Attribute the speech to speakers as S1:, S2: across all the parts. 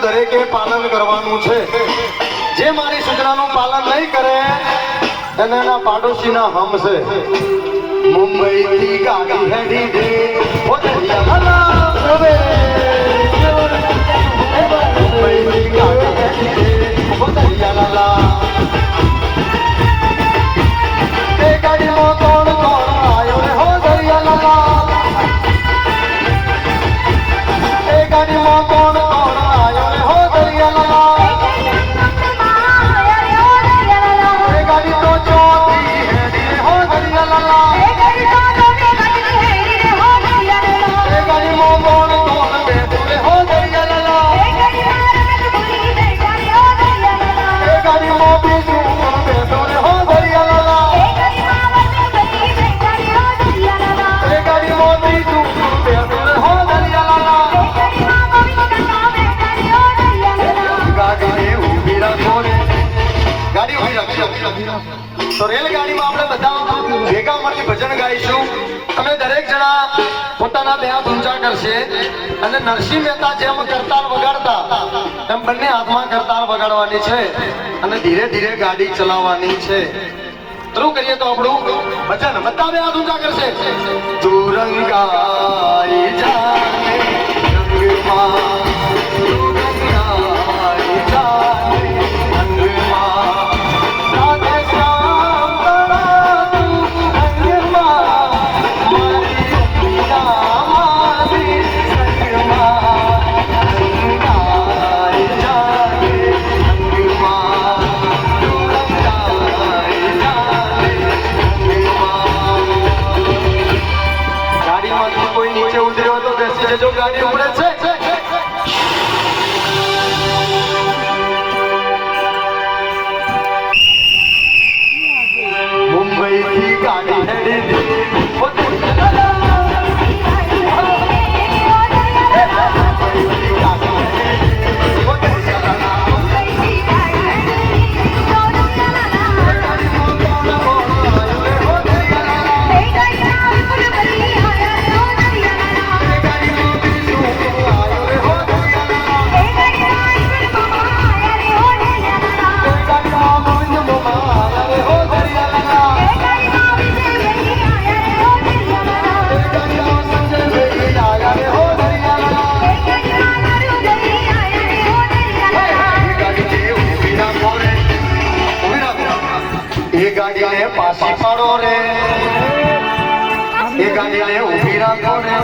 S1: દરેકે પાલન કરવાનું છે. જે મારી સૂચનાનું પાલન નહીં કરે એને એના પાડોશીના હમ છે. મુંબઈ થી ગાડી હેડી દે મુંબઈ થી ગાડી હેડી દે એ ગાડીમાં કોણ કોણ આવ્યો રે હો દરિયા લાલા. એ ગાડીમાં કોણ કોણ આવ્યો રે હો દરિયા લાલા. એ ગાડી તો ચોથી હેડી રે હો દરિયા લાલા. એ ગાડીમાં કોણ કોણ બેઠું રે હો દરિયા લાલા. એ ગાડીમાં બીજું કોણ બેઠું રે હો દરિયા લાલા. એ ગાડીમાં બીજું કોણ બેઠું રે હો દરિયા લાલા. ગાડી ઊભી રાખો રે. ગાડી ઊભી રાખો. તો રેલગાડીમાં આપણે બધા ભેગા મળીને ભજન ગાઈશું. તમે દરેક જણા પોતાના બે હાથ ઊંચા કરશે અને નરસિંહ મહેતા જેમ કરતાલ વગાડતા તેમ બંને હાથમાં કરતાલ વગાડવાની છે અને ધીરે ધીરે ગાડી ચલાવવાની છે. શરૂ કરીએ તો આપણું ભજન. બધા બે હાથ ઊંચા કરશે. તુરંગાઈ જાને રંગમાં તુરંગાઈ જાને રંગમાં રાધે શ્યામ તળા તું રંગમાં મારી પિતામારી સંગમાં રંગાઈ જાને રંગમાં તુરંગાઈ જાને રંગમાં. ગાડીમાંથી કોઈ નીચે ઉતર્યો તો બેસી જજો. ગાડી ઉપડે છે. મુંબઈ થી ગાડી હેડી દે ગાડીને પાછી પાડો રે. એ ગાડીને ઊભી રાખો રે.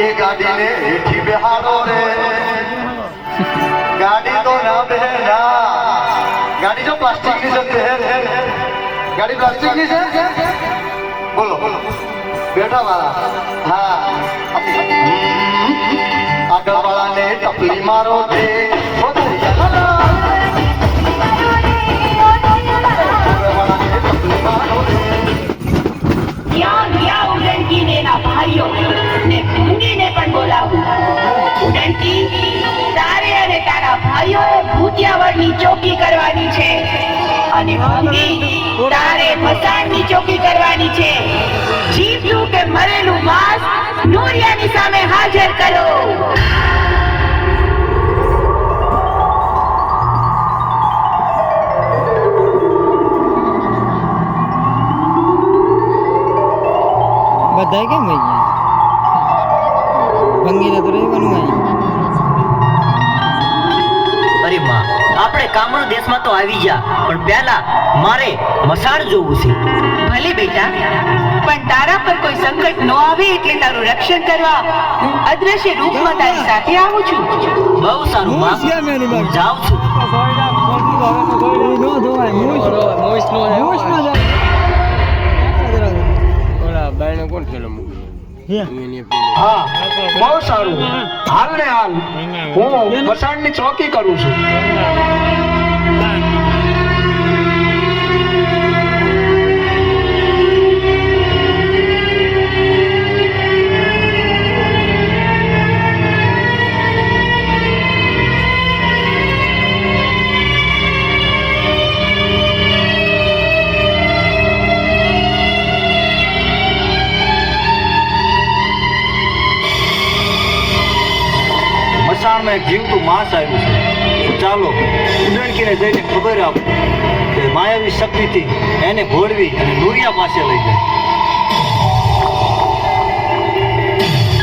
S1: એ ગાડીને હેઠી બેહાડો રે. ગાડી તો ના બેહે ના. ગાડી જો પ્લાસ્ટિકની છે બેહે. ગાડી પ્લાસ્ટિકની છે. બોલો બોલો બેઠા વાળા. હા આગળ વાળાને ટપલી મારો દે.
S2: ને ભૂંગીને પણ બોલાવું. ઉડંતી તારે અને તારા ભાઈઓએ ભૂતિયાવળની ચોકી કરવાની છે અને ભૂંગી તારે મસાણની ચોકી કરવાની છે. જીવતું કે મરેલું માંસ નૂરિયાની સામે હાજર કરો.
S3: બધા કેમ થઈ ગયા? ભંગીને તો રહેવાનું અહીં.
S4: આપણે કામરૂ દેશમાં તો આવી જા, પણ પહેલા મારે મસાણ જોવું છે.
S2: ભલે બેટા, પણ તારા પર કોઈ સંકટ ન આવે એટલે તારું રક્ષણ કરવા હું અદ્રશ્ય રૂપમાં તારી સાથે આવું છું.
S4: બહુ સારું માં, હું જાઉં છું.
S5: હા, બહુ સારું. હાલ ને હાલ હું મસાણની ચોકી કરું છું.
S4: મસાણમાં એક જીવતું માંસ આવ્યું છે. તો ચાલો ઉડણકીને જઈને ખબર આપો કે માયાવી શક્તિથી એને ભોળવી અને નુરિયા પાસે લઈ જાય.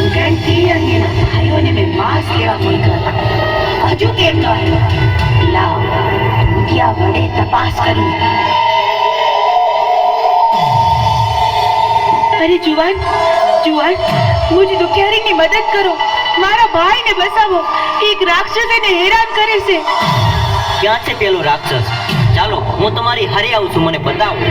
S2: ઉડણકી અને એના ભાઈઓને મેં માંસ લેવા ફોન કર્યો. હજુ કેમ ન આવ્યો? લાવ, ભૂતિયા વડે તપાસ કરું. અરે જુવાન, જુવાન, મુજ દુખિયારીની મદદ કરો. મારા ભાઈને બચાવો. એક રાક્ષસ એને હેરાન કરે છે.
S4: ક્યાં છે પેલો રાક્ષસ? ચાલો હું તમારી હારે આવું છું, મને બતાવો.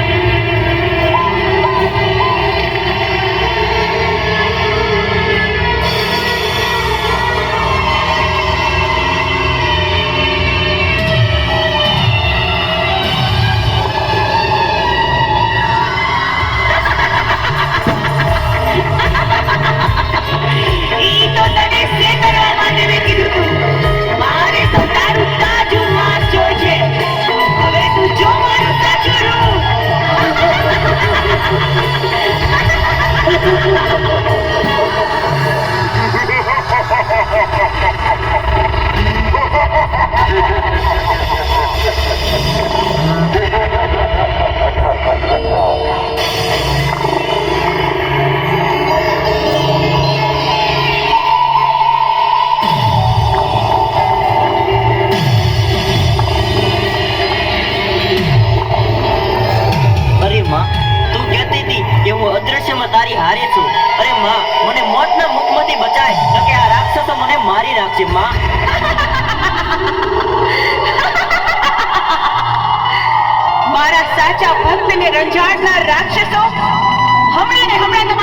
S2: ઈ તો તને છેતરવા માટે મેં કીધું તું. મારે તો તારું તાજું માંસ જોઈશે. હવે તું જો મારું સાચું રૂપ.
S4: અરે માં, તું કહેતી હતી કે હું અદ્રશ્યમાં તારી હારે છું. અરે માં, મને મોતના મુખમાંથી બચાય, નકે આ રાક્ષસો મને મારી નાખશે. માં,
S2: મારા સાચા ભક્તને રંજાડનાર રાક્ષસો હમણાં ને હમણાં તમારા